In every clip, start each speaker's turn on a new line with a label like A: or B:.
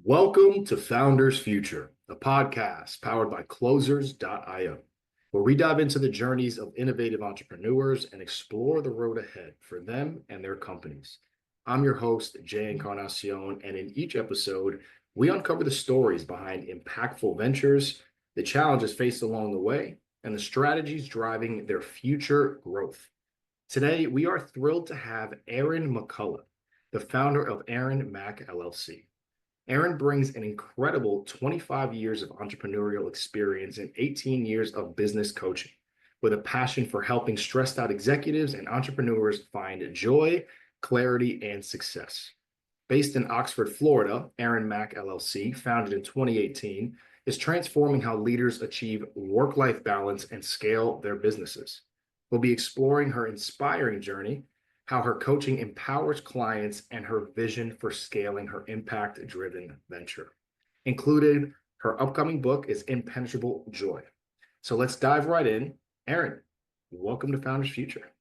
A: Welcome to Founders Future, a podcast powered by closers.io, where we dive into the journeys of innovative entrepreneurs and explore the road ahead for them and their companies. I'm your host, Jay Encarnacion, and in each episode, we uncover the stories behind impactful ventures, the challenges faced along the way, and the strategies driving their future growth. Today, we are thrilled to have Erin McCullough, the founder of Erin Mac LLC. Erin brings an incredible 25 years of entrepreneurial experience and 18 years of business coaching, with a passion for helping stressed out executives and entrepreneurs find joy, clarity, and success. Based in Oxford, Florida, Erin Mac LLC, founded in 2018, is transforming how leaders achieve work-life balance and scale their businesses. We'll be exploring her inspiring journey, how her coaching empowers clients, and her vision for scaling her impact-driven venture. Included, her upcoming book is Impenetrable Joy. So let's dive right in. Erin, welcome to Founders Future.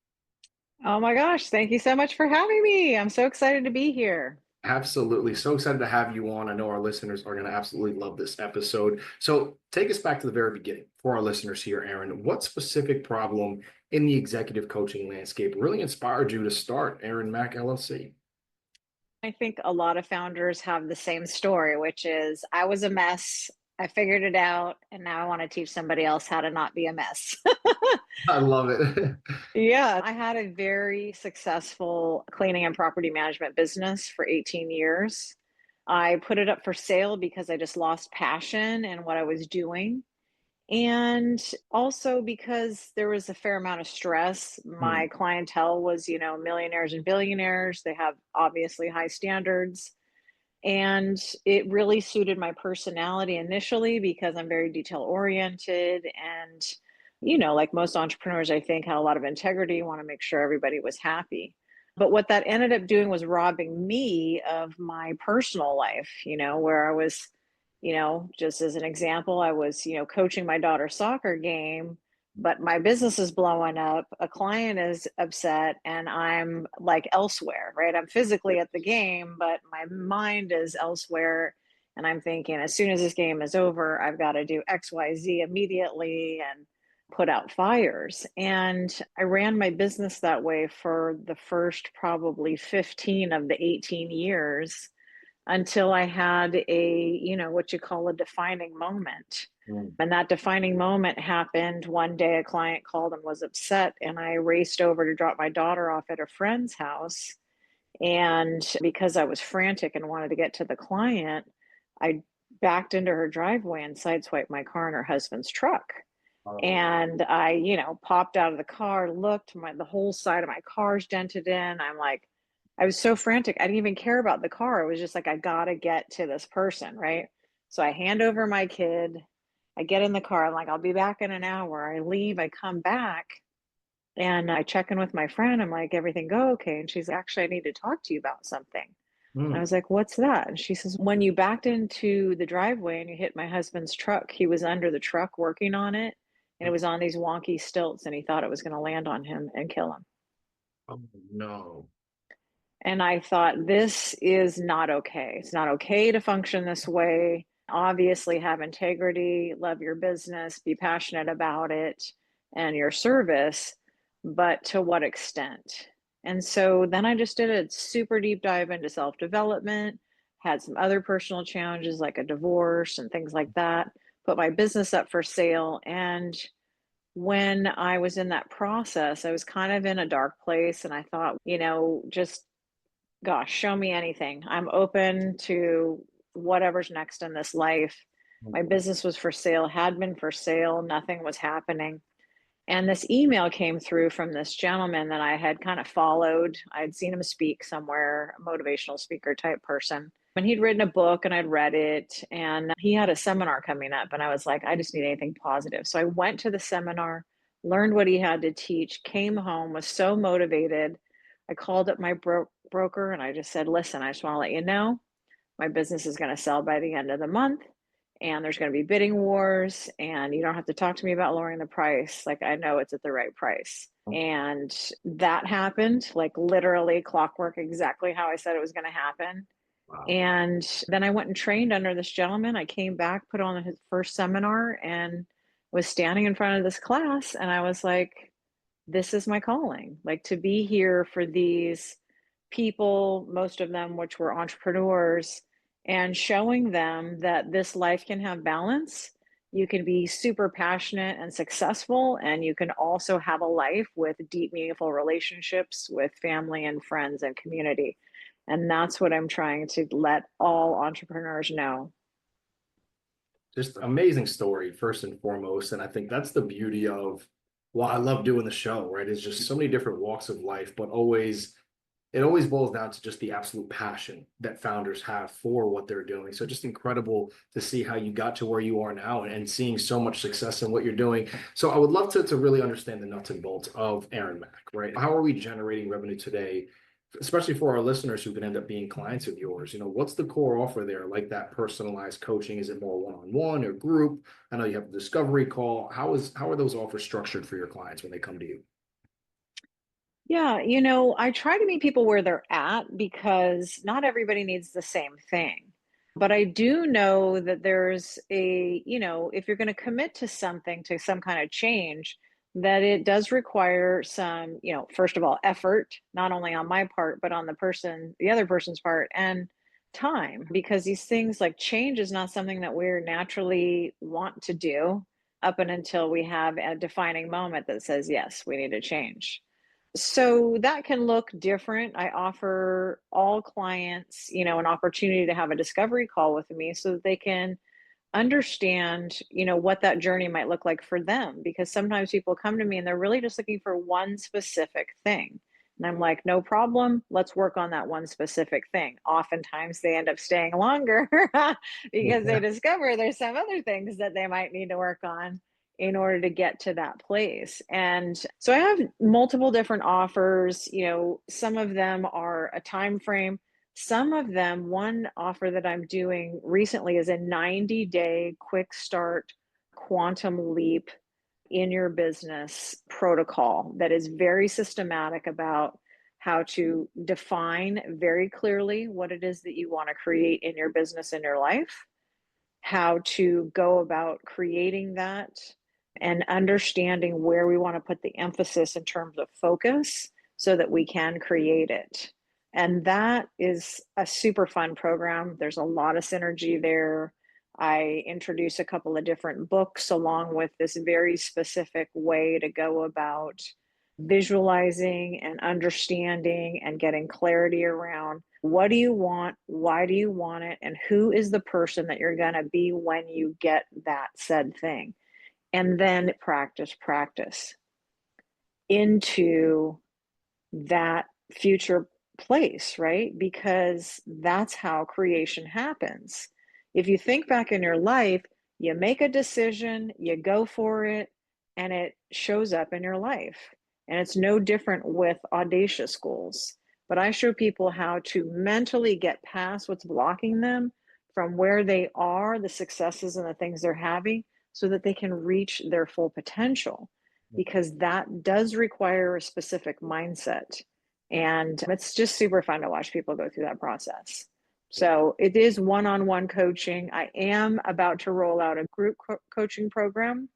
B: Oh my gosh, thank you so much for having me. I'm so excited to be here.
A: Absolutely. So excited to have you on. I know our listeners are going to absolutely love this episode. So take us back to the very beginning for our listeners here, Erin. What specific problem in the executive coaching landscape really inspired you to start Erin Mac LLC?
B: I think a lot of founders have the same story, which is I was a mess. I figured it out, and now I want to teach somebody else how to not be a mess.
A: I love it.
B: Yeah, I had a very successful cleaning and property management business for 18 years. I put it up for sale because I just lost passion in what I was doing. And also because there was a fair amount of stress.
A: Hmm.
B: My clientele was, millionaires and billionaires. They have obviously high standards. And it really suited my personality initially because I'm very detail oriented. And, like most entrepreneurs, I think had a lot of integrity, want to make sure everybody was happy. But what that ended up doing was robbing me of my personal life, where I was just as an example, I was, coaching my daughter's soccer game, but my business is blowing up. A client is upset, and I'm like elsewhere, right? I'm physically at the game, but my mind is elsewhere. And I'm thinking, as soon as this game is over, I've got to do XYZ immediately and put out fires. And I ran my business that way for the first probably 15 of the 18 years until I had what you call a defining moment.
A: Hmm.
B: And that defining moment happened one day. A client called and was upset, and I raced over to drop my daughter off at a friend's house. And because I was frantic and wanted to get to the client, I backed into her driveway and sideswiped my car and her husband's truck.
A: Oh,
B: And I, popped out of the car, looked, the whole side of my car's dented in. I'm like, I was so frantic. I didn't even care about the car. It was just like, I gotta get to this person, right? So I hand over my kid. I get in the car. I'm like, I'll be back in an hour. I leave. I come back and I check in with my friend. I'm like, everything go okay? And she's like, actually, I need to talk to you about something. I
A: hmm.
B: was like, what's that? And she says, when you backed into the driveway and you hit my husband's truck, he was under the truck working on it, and it was on these wonky stilts, and he thought it was going to land on him and kill him.
A: Oh, no.
B: And I thought, this is not okay. It's not okay to function this way. Obviously, have integrity, love your business, be passionate about it and your service, but to what extent? And so then I just did a super deep dive into self development, had some other personal challenges like a divorce and things like that, put my business up for sale. And when I was in that process, I was kind of in a dark place. And I thought, just gosh, show me anything. I'm open to whatever's next in this life. My business was for sale, had been for sale, nothing was happening. And this email came through from this gentleman that I had kind of followed. I'd seen him speak somewhere, a motivational speaker type person. And he'd written a book and I'd read it. And he had a seminar coming up. And I was like, I just need anything positive. So I went to the seminar, learned what he had to teach, came home, was so motivated. I called up my broker and I just said, listen, I just want to let you know my business is going to sell by the end of the month, and there's going to be bidding wars, and you don't have to talk to me about lowering the price. Like, I know it's at the right price. And that happened, like literally clockwork, exactly how I said it was going to happen.
A: Wow.
B: And then I went and trained under this gentleman. I came back, put on his first seminar, and was standing in front of this class. And I was like, this is my calling, like to be here for these people, most of them which were entrepreneurs, and showing them that this life can have balance. You can be super passionate and successful, and you can also have a life with deep, meaningful relationships with family and friends and community. And that's what I'm trying to let all entrepreneurs know.
A: Just amazing story, first and foremost. And I think that's the beauty of why I love doing the show, right? It's just so many different walks of life, but always it always boils down to just the absolute passion that founders have for what they're doing. So just incredible to see how you got to where you are now and seeing so much success in what you're doing. So I would love to really understand the nuts and bolts of Erin Mac, right? How are we generating revenue today, especially for our listeners who can end up being clients of yours? What's the core offer there? Like that personalized coaching? Is it more one-on-one or group? I know you have a discovery call. How are those offers structured for your clients when they come to you?
B: Yeah, I try to meet people where they're at because not everybody needs the same thing. But I do know that there's if you're going to commit to something, to some kind of change, that it does require some, first of all, effort, not only on my part, but on the other person's part, and time, because these things like change is not something that we're naturally want to do up and until we have a defining moment that says, yes, we need to change. So that can look different. I offer all clients, an opportunity to have a discovery call with me so that they can understand, what that journey might look like for them. Because sometimes people come to me and they're really just looking for one specific thing. And I'm like, no problem. Let's work on that one specific thing. Oftentimes they end up staying longer because they
A: Yeah.
B: discover there's some other things that they might need to work on in order to get to that place. And so I have multiple different offers. Some of them are a time frame. Some of them, one offer that I'm doing recently is a 90-day quick start quantum leap in your business protocol that is very systematic about how to define very clearly what it is that you want to create in your business and your life, how to go about creating that, and understanding where we want to put the emphasis in terms of focus so that we can create it. And that is a super fun program. There's a lot of synergy there. I introduce a couple of different books along with this very specific way to go about visualizing and understanding and getting clarity around what do you want, why do you want it, and who is the person that you're going to be when you get that said thing. And then practice into that future place, right? Because that's how creation happens. If you think back in your life, you make a decision, you go for it, and it shows up in your life. And it's no different with audacious goals. But I show people how to mentally get past what's blocking them from where they are, the successes and the things they're having, so that they can reach their full potential, because that does require a specific mindset. And it's just super fun to watch people go through that process. So it is one-on-one coaching. I am about to roll out a group coaching program,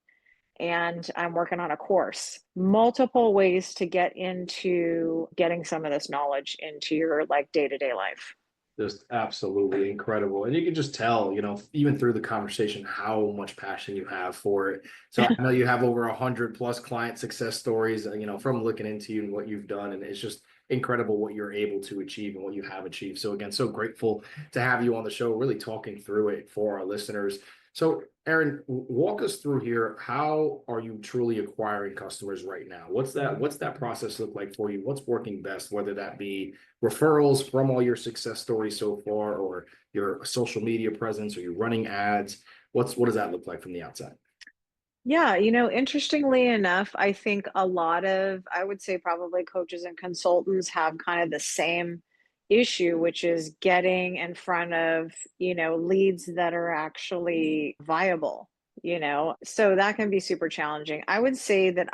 B: and I'm working on a course, multiple ways to get into getting some of this knowledge into your like day-to-day life.
A: Just absolutely incredible. And you can just tell, even through the conversation, how much passion you have for it. So I know you have over 100+ client success stories, from looking into you and what you've done. And it's just incredible what you're able to achieve and what you have achieved. So again, so grateful to have you on the show, really talking through it for our listeners. So Erin, walk us through here. How are you truly acquiring customers right now? What's that process look like for you? What's working best, whether that be referrals from all your success stories so far, or your social media presence, or you running ads? What does that look like from the outside?
B: Yeah, interestingly enough, I think a lot of, I would say probably coaches and consultants have kind of the same issue, which is getting in front of, leads that are actually viable, So that can be super challenging. I would say that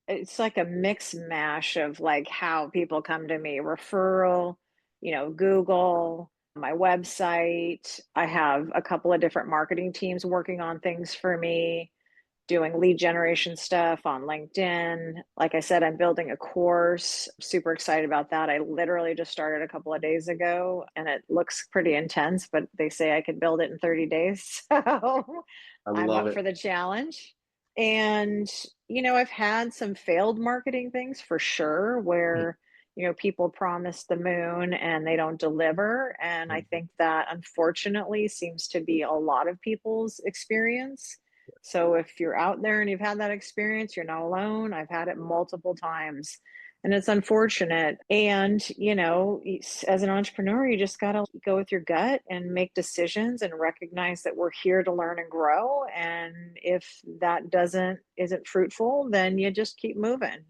B: it's like a mix mash of like how people come to me, referral, Google, my website. I have a couple of different marketing teams working on things for me, doing lead generation stuff on LinkedIn. Like I said, I'm building a course. Super excited about that. I literally just started a couple of days ago and it looks pretty intense, but they say I could build it in 30 days. So
A: I
B: I'm
A: love
B: up
A: it.
B: for the challenge. And, I've had some failed marketing things for sure where, people promise the moon and they don't deliver. And I
A: Mhm.
B: think that unfortunately seems to be a lot of people's experience. So if you're out there and you've had that experience, you're not alone. I've had it multiple times and it's unfortunate. And, as an entrepreneur, you just got to go with your gut and make decisions and recognize that we're here to learn and grow. And if that isn't fruitful, then you just keep moving.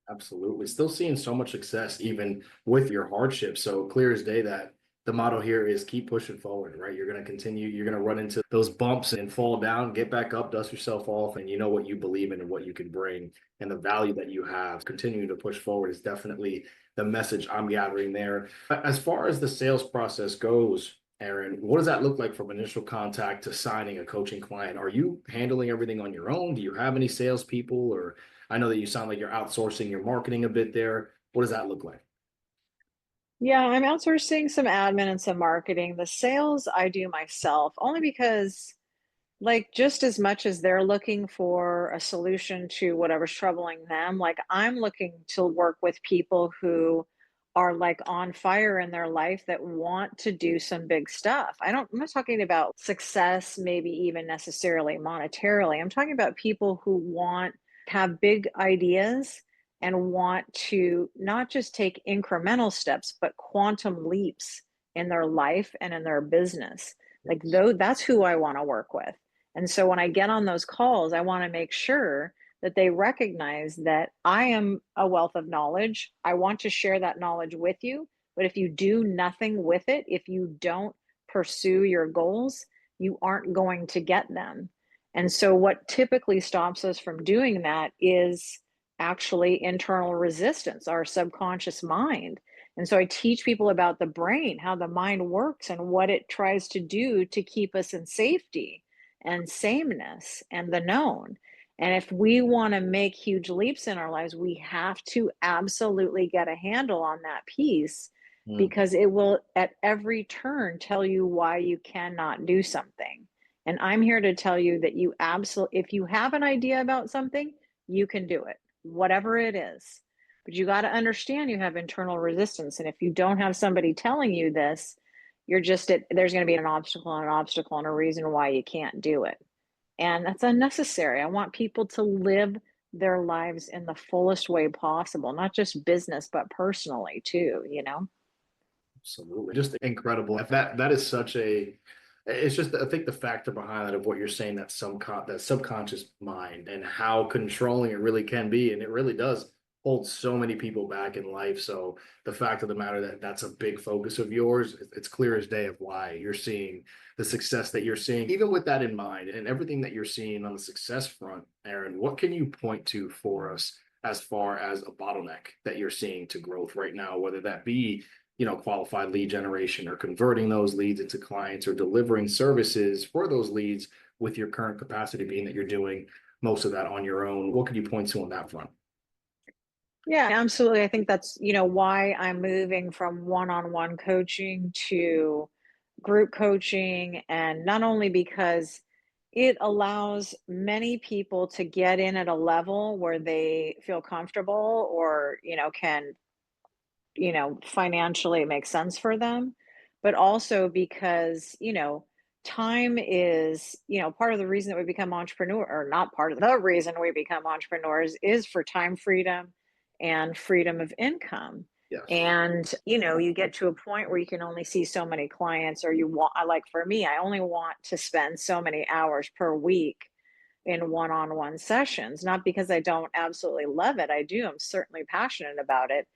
A: Absolutely. Still seeing so much success even with your hardship. So clear as day that the motto here is keep pushing forward, right? You're going to continue, you're going to run into those bumps and fall down, get back up, dust yourself off, and you know what you believe in and what you can bring and the value that you have. Continuing to push forward is definitely the message I'm gathering there. As far as the sales process goes, Erin, what does that look like from initial contact to signing a coaching client? Are you handling everything on your own? Do you have any salespeople, or I know that you sound like you're outsourcing your marketing a bit there. What does that look like?
B: Yeah, I'm outsourcing some admin and some marketing. The sales I do myself only because like, just as much as they're looking for a solution to whatever's troubling them, like, I'm looking to work with people who are, like, on fire in their life that want to do some big stuff. I'm not talking about success, maybe even necessarily monetarily. I'm talking about people who have big ideas and want to not just take incremental steps, but quantum leaps in their life and in their business. Like, though, that's who I wanna work with. And so when I get on those calls, I want to make sure that they recognize that I am a wealth of knowledge. I want to share that knowledge with you. But if you do nothing with it, if you don't pursue your goals, you aren't going to get them. And so, what typically stops us from doing that is actually internal resistance, our subconscious mind. And so, I teach people about the brain, how the mind works, and what it tries to do to keep us in safety and sameness and the known. And if we want to make huge leaps in our lives, we have to absolutely get a handle on that piece
A: Mm.
B: because it will at every turn tell you why you cannot do something. And I'm here to tell you that you absolutely, if you have an idea about something, you can do it, whatever it is. But you got to understand you have internal resistance. And if you don't have somebody telling you this, there's going to be an obstacle and a reason why you can't do it. And that's unnecessary. I want people to live their lives in the fullest way possible, not just business, but personally too.
A: Absolutely. Just incredible. That is such a it's just I think the factor behind that of what you're saying, that subconscious mind and how controlling it really can be. And it really does hold so many people back in life. So the fact of the matter that that's a big focus of yours, it's clear as day of why you're seeing the success that you're seeing. Even with that in mind and everything that you're seeing on the success front, Erin, what can you point to for us as far as a bottleneck that you're seeing to growth right now, whether that be qualified lead generation or converting those leads into clients or delivering services for those leads with your current capacity being that you're doing most of that on your own? What could you point to on that front?
B: Yeah, absolutely. I think that's why I'm moving from one-on-one coaching to group coaching. And not only because it allows many people to get in at a level where they feel comfortable or can financially make sense for them, but also because time is part of the reason that we become entrepreneur, or not part of the reason we become entrepreneurs, is for time freedom and freedom of income.
A: Yes.
B: And you get to a point where you can only see so many clients, or like for me, I only want to spend so many hours per week in one-on-one sessions, not because I don't absolutely love it. I do. I'm certainly passionate about it,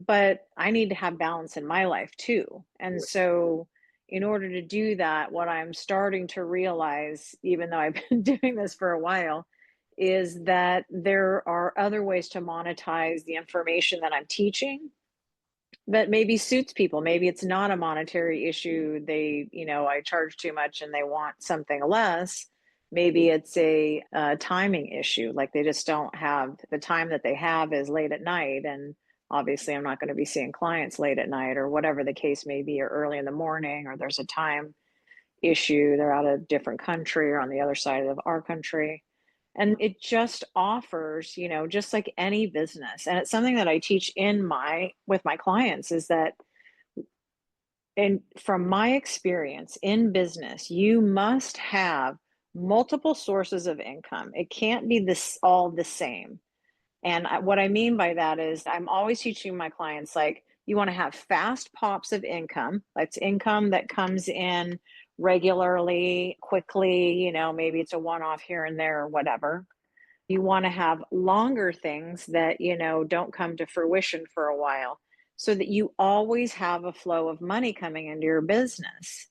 B: but I need to have balance in my life too. And so, in order to do that, what I'm starting to realize, even though I've been doing this for a while, is that there are other ways to monetize the information that I'm teaching that maybe suits people. Maybe it's not a monetary issue. I charge too much and they want something less. Maybe it's a timing issue. Like they just don't have the time that they have is late at night. And obviously, I'm not going to be seeing clients late at night or whatever the case may be, or early in the morning, or there's a time issue. They're out of a different country or on the other side of our country. And it just offers, just like any business. And it's something that I teach with my clients is that, and from my experience in business, you must have multiple sources of income. It can't be this all the same. And what I mean by that is I'm always teaching my clients, like, you want to have fast pops of income. That's income that comes in regularly, quickly, maybe it's a one-off here and there or whatever. You want to have longer things that, don't come to fruition for a while, so that you always have a flow of money coming into your business.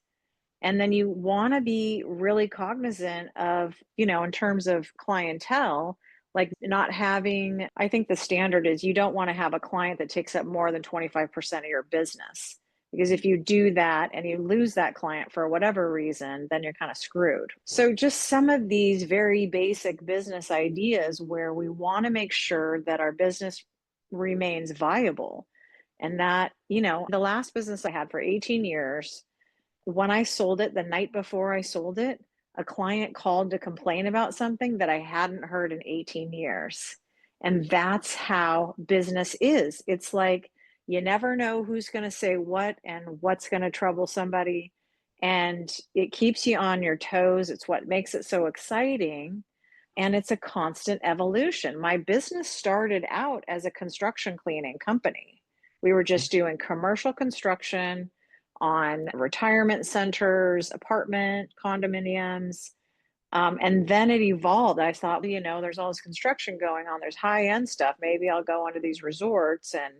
B: And then you want to be really cognizant of, in terms of clientele, like not having, I think the standard is you don't want to have a client that takes up more than 25% of your business. Because if you do that and you lose that client for whatever reason, then you're kind of screwed. So, just some of these very basic business ideas where we want to make sure that our business remains viable. And that, the last business I had for 18 years, when I sold it, the night before I sold it, a client called to complain about something that I hadn't heard in 18 years. And that's how business is. It's like you never know who's going to say what and what's going to trouble somebody. And it keeps you on your toes. It's what makes it so exciting. And it's a constant evolution. My business started out as a construction cleaning company. We were just doing commercial construction on retirement centers, apartment condominiums. And then it evolved. I thought, there's all this construction going on. There's high end stuff. Maybe I'll go onto these resorts and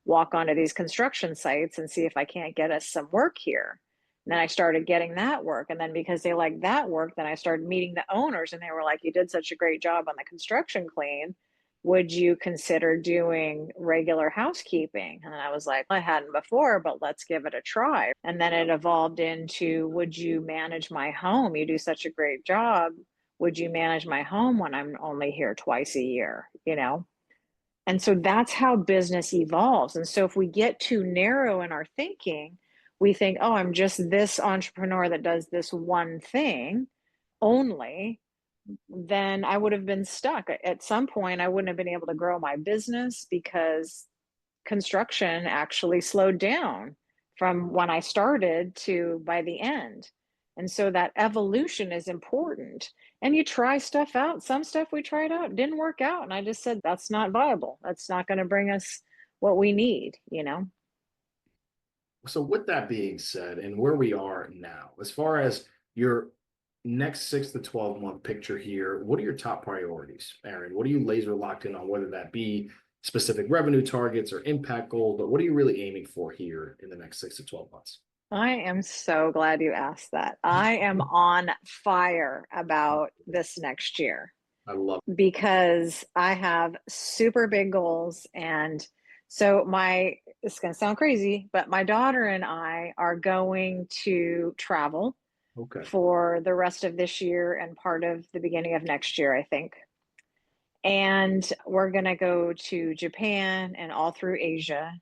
B: walk onto these construction sites and see if I can't get us some work here. And then I started getting that work. And then because they liked that work, then I started meeting the owners and they were like, you did such a great job on the construction clean. Would you consider doing regular housekeeping? And I was like, I hadn't before, but let's give it a try. And then it evolved into, would you manage my home? You do such a great job. Would you manage my home when I'm only here twice a year? And so that's how business evolves. And so if we get too narrow in our thinking, we think, oh, I'm just this entrepreneur that does this one thing only, then I would have been stuck. At some point, I wouldn't have been able to grow my business because construction actually slowed down from when I started to by the end. And so that evolution is important. And you try stuff out. Some stuff we tried out didn't work out. And I just said, that's not viable. That's not going to bring us what we need.
A: So with that being said, and where we are now, as far as your next 6 to 12 month picture here, what are your top priorities, Erin? What are you laser locked in on, whether that be specific revenue targets or impact goals, but what are you really aiming for here in the next 6 to 12 months?
B: I am so glad you asked that. I am on fire about this next year
A: I love
B: because I have super big goals. And so it's going to sound crazy, but my daughter and I are going to travel
A: it. Okay.
B: for the rest of this year and part of the beginning of next year, I think. And we're going to go to Japan and all through Asia.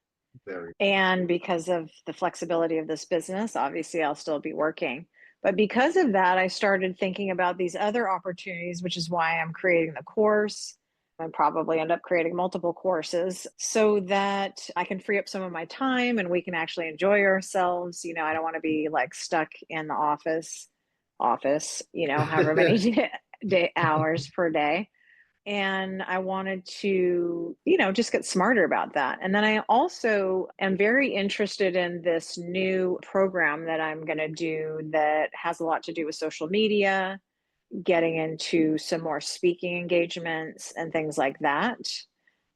A: Very.
B: And because of the flexibility of this business, obviously I'll still be working. But because of that, I started thinking about these other opportunities, which is why I'm creating the course and probably end up creating multiple courses so that I can free up some of my time and we can actually enjoy ourselves. I don't want to be like stuck in the office, however many day hours per day. And I wanted to, just get smarter about that. And then I also am very interested in this new program that I'm going to do that has a lot to do with social media, getting into some more speaking engagements and things like that.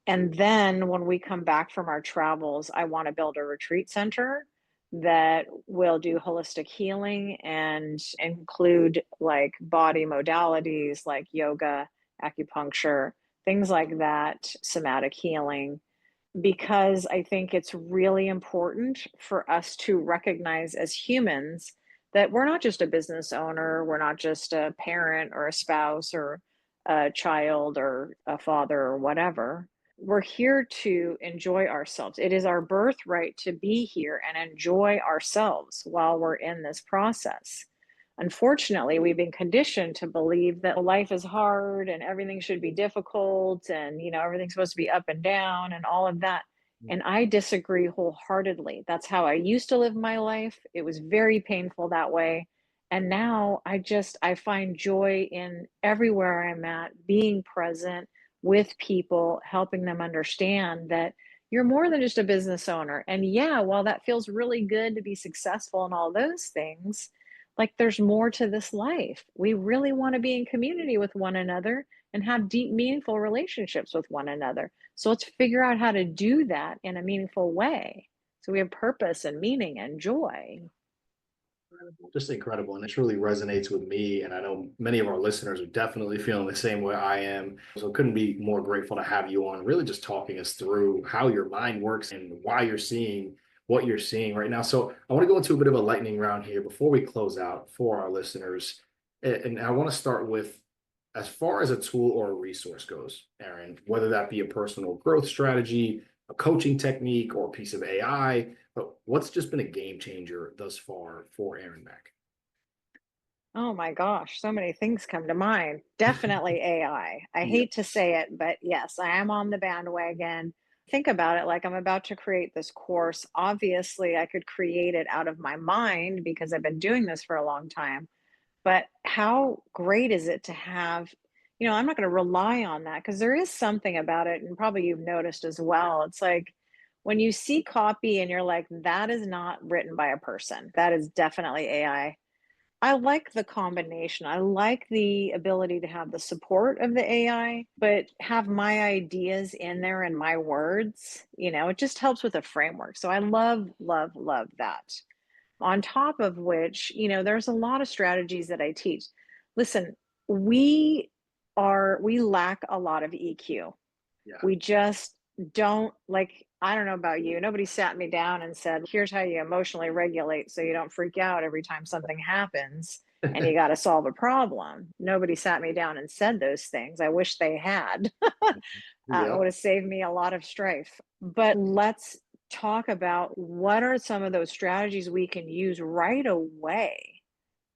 B: And then when we come back from our travels, I want to build a retreat center that will do holistic healing and include like body modalities like yoga, acupuncture, things like that, somatic healing. because I think it's really important for us to recognize as humans that we're not just a business owner, we're not just a parent or a spouse or a child or a father or whatever. We're here to enjoy ourselves. It is our birthright to be here and enjoy ourselves while we're in this process. Unfortunately, we've been conditioned to believe that life is hard and everything should be difficult and, everything's supposed to be up and down and all of that. And I disagree wholeheartedly. That's how I used to live my life. It was very painful that way. And now I find joy in everywhere I'm at, being present with people, helping them understand that you're more than just a business owner. And yeah, while that feels really good to be successful and all those things, like there's more to this life. We really want to be in community with one another and have deep, meaningful relationships with one another. So let's figure out how to do that in a meaningful way. So we have purpose and meaning and joy.
A: Just incredible. And it truly resonates with me. And I know many of our listeners are definitely feeling the same way I am. So couldn't be more grateful to have you on, really just talking us through how your mind works and why you're seeing what you're seeing right now. So I want to go into a bit of a lightning round here before we close out for our listeners. And I want to start with, as far as a tool or a resource goes, Erin, whether that be a personal growth strategy, a coaching technique, or a piece of AI, but what's just been a game changer thus far for Erin Mac?
B: Oh my gosh, so many things come to mind. Definitely AI. I
A: Yeah.
B: hate to say it, but yes, I am on the bandwagon. Think about it like I'm about to create this course. Obviously, I could create it out of my mind because I've been doing this for a long time. But how great is it to have, I'm not going to rely on that because there is something about it, and probably you've noticed as well. It's like when you see copy and you're like, that is not written by a person, that is definitely AI. I like the combination. I like the ability to have the support of the AI, but have my ideas in there and my words. It just helps with a framework. So I love, love, love that. On top of which, there's a lot of strategies that I teach. Listen, we lack a lot of EQ.
A: Yeah.
B: We just don't, like, I don't know about you. Nobody sat me down and said, here's how you emotionally regulate so you don't freak out every time something happens and you got to solve a problem. Nobody sat me down and said those things. I wish they had. It
A: Yeah.
B: would have saved me a lot of strife. But let's talk about what are some of those strategies we can use right away,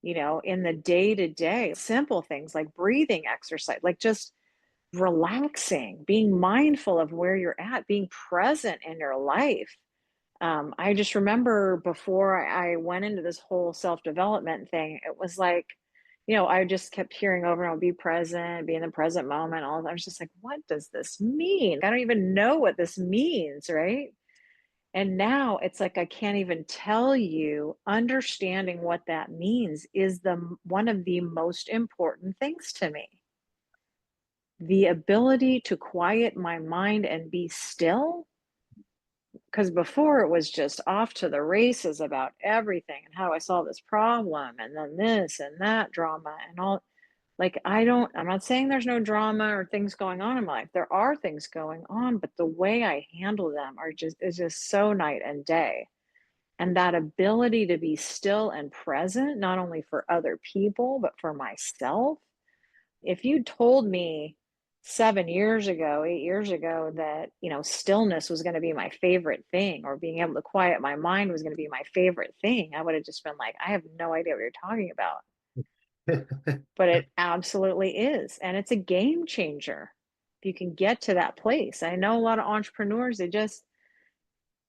B: in the day to day, simple things like breathing exercise, like just relaxing, being mindful of where you're at, being present in your life. I just remember before I went into this whole self development thing, it was like, I just kept hearing over and over, be present, be in the present moment. All that. I was just like, what does this mean? I don't even know what this means, right? And now it's like I can't even tell you. Understanding what that means is the one of the most important things to me. The ability to quiet my mind and be still, because before it was just off to the races about everything and how do I solve this problem and then this and that drama and all. Like, I'm not saying there's no drama or things going on in my life. There are things going on, but the way I handle them is just so night and day. And that ability to be still and present, not only for other people, but for myself. If you told me 7 years ago, 8 years ago that, stillness was going to be my favorite thing or being able to quiet my mind was going to be my favorite thing, I would have just been like, I have no idea what you're talking about. But it absolutely is. And it's a game changer if you can get to that place. I know a lot of entrepreneurs, they just,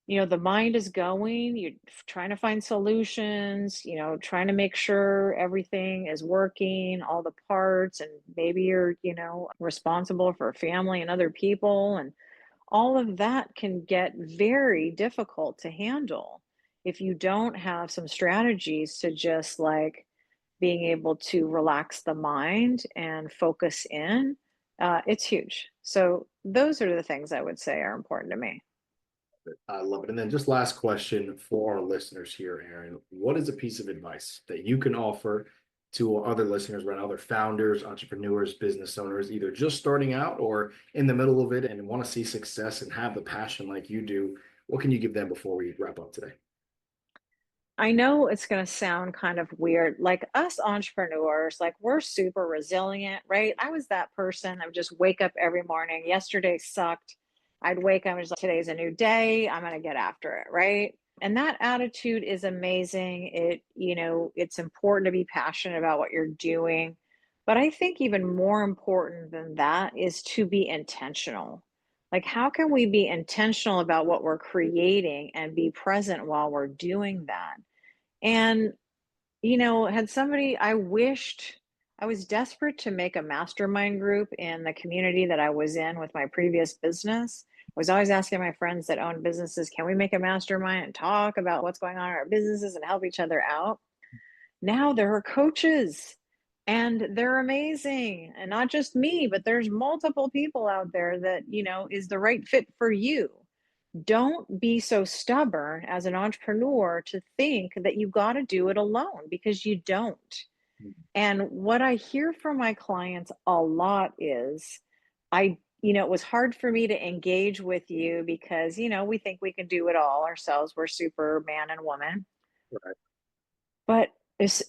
B: the mind is going, you're trying to find solutions, trying to make sure everything is working, all the parts, and maybe you're, responsible for family and other people. And all of that can get very difficult to handle if you don't have some strategies to just like being able to relax the mind and focus in. It's huge. So, those are the things I would say are important to me.
A: I love it. And then just last question for our listeners here, Erin. What is a piece of advice that you can offer to our other listeners right now, other founders, entrepreneurs, business owners, either just starting out or in the middle of it and want to see success and have the passion like you do? What can you give them before we wrap up today?
B: I know it's going to sound kind of weird. Like us entrepreneurs, like we're super resilient, right? I was that person. I would just wake up every morning. Yesterday sucked. I'd wake up and just like, today's a new day. I'm going to get after it, right? And that attitude is amazing. It's important to be passionate about what you're doing. But I think even more important than that is to be intentional. Like, how can we be intentional about what we're creating and be present while we're doing that? And, had somebody I wished I was desperate to make a mastermind group in the community that I was in with my previous business. I was always asking my friends that own businesses, can we make a mastermind and talk about what's going on in our businesses and help each other out? Now there are coaches and they're amazing. And not just me, but there's multiple people out there that, is the right fit for you. Don't be so stubborn as an entrepreneur to think that you got to do it alone because you don't. And what I hear from my clients a lot is, it was hard for me to engage with you because, we think we can do it all ourselves. We're super man and woman.
A: Right.
B: But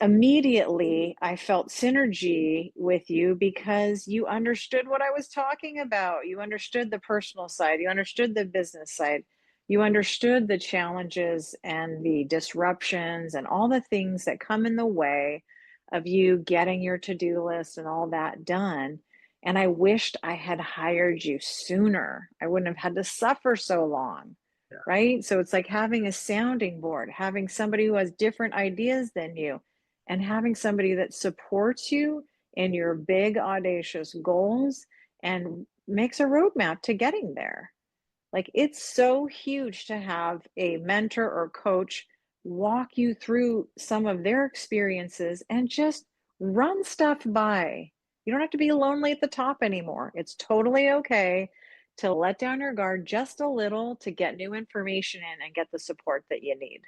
B: immediately I felt synergy with you because you understood what I was talking about. You understood the personal side, you understood the business side, you understood the challenges and the disruptions and all the things that come in the way of you getting your to-do list and all that done. And I wished I had hired you sooner. I wouldn't have had to suffer so long.
A: Yeah.
B: Right? So it's like having a sounding board, having somebody who has different ideas than you, and having somebody that supports you in your big, audacious goals and makes a roadmap to getting there. Like it's so huge to have a mentor or coach walk you through some of their experiences and just run stuff by. You don't have to be lonely at the top anymore. It's totally okay to let down your guard just a little to get new information in and get the support that you need.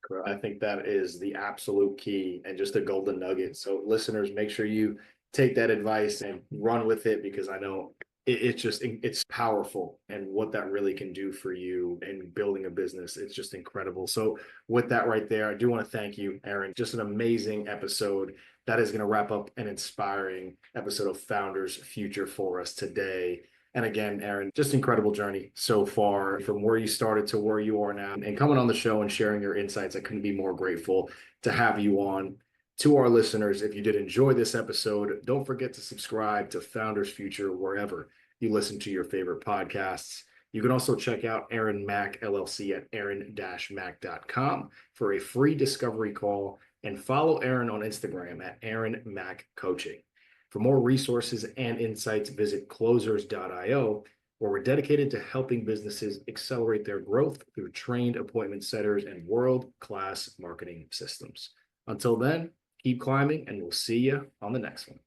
A: Correct. I think that is the absolute key and just a golden nugget. So, listeners, make sure you take that advice and run with it because I know it's powerful and what that really can do for you in building a business. It's just incredible. So, with that right there, I do want to thank you, Erin. Just an amazing episode. That is going to wrap up an inspiring episode of Founders Future for us today. And again, Erin, just incredible journey so far from where you started to where you are now and coming on the show and sharing your insights. I couldn't be more grateful to have you on. To our listeners, if you did enjoy this episode, don't forget to subscribe to Founders Future wherever you listen to your favorite podcasts. You can also check out Erin Mac LLC at erin-mac.com for a free discovery call and follow Erin on Instagram at Erin Mac Coaching. For more resources and insights, visit closers.io, where we're dedicated to helping businesses accelerate their growth through trained appointment setters and world-class marketing systems. Until then, keep climbing, and we'll see you on the next one.